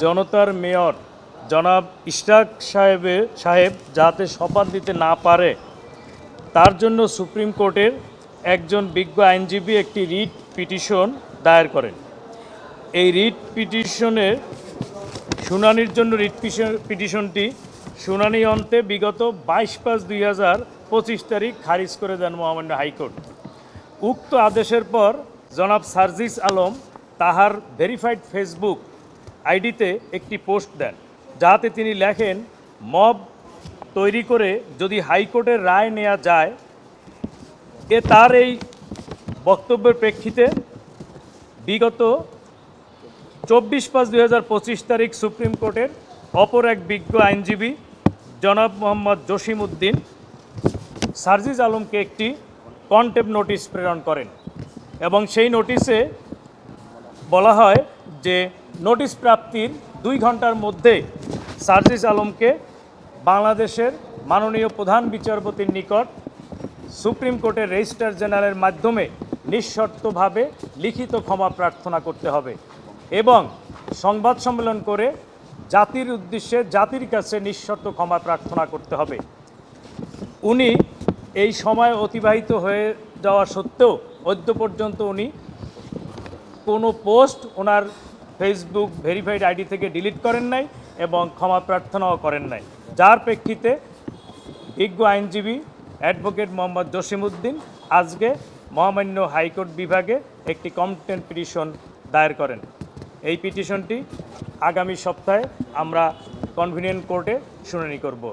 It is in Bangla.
জনতার মেয়র জনাব ইশরাক সাহেব যাতে শপথ দিতে না পারে তার জন্য সুপ্রিম কোর্টের একজন বিজ্ঞ আইনজীবী একটি রিট পিটিশন দায়ের করেন। এই রিট পিটিশনের শুনানির জন্য পিটিশনটি শুনানি অন্তে বিগত 22/5/2025 তারিখ খারিজ করে দেন মহামান্য হাইকোর্ট। উক্ত আদেশের পর জনাব সার্জিস আলম তাহার ভেরিফাইড ফেসবুক আইডিতে একটি পোস্ট দেন, যাতে তিনি লেখেন, মব তৈরি করে যদি হাইকোর্টের রায় নেওয়া যায়। তার এই বক্তব্যের প্রেক্ষিতে বিগত 24/5/2025 তারিখ সুপ্রিম কোর্টের অপর এক বিজ্ঞ আইনজীবী জনাব মোহাম্মদ জসিম উদ্দিন সার্জিস আলমকে একটি কন্টেম্প নোটিশ প্রেরণ করেন এবং সেই নোটিশে বলা হয় যে নোটিশ প্রাপ্তির 2 ঘন্টার মধ্যে সার্জিস আলমকে বাংলাদেশের মাননীয় প্রধান বিচারপতির নিকট সুপ্রিম কোর্টের রেজিস্ট্রার জেনারেলের মাধ্যমে নিঃশর্তভাবে লিখিত ক্ষমা প্রার্থনা করতে হবে এবং সংবাদ সম্মেলন করে জাতির উদ্দেশ্যে জাতির কাছে নিঃশর্ত ক্ষমা প্রার্থনা করতে হবে। উনি এই সময় অতিবাহিত হয়ে যাওয়া সত্ত্বেও অদ্য পর্যন্ত উনি কোনো পোস্ট ওনার ফেসবুক ভেরিফাইড আইডি থেকে ডিলিট করেন নাই এবং ক্ষমা প্রার্থনাও করেন নাই, যার প্রেক্ষিতে বিজ্ঞ আইনজীবী অ্যাডভোকেট মোহাম্মদ জসিম উদ্দিন আজকে মহামান্য হাইকোর্ট বিভাগে একটি কন্টেম্প পিটিশন দায়ের করেন। এই পিটিশনটি আগামী সপ্তাহে আমরা কনভিনিয়েন্ট কোর্টে শুনানি করব।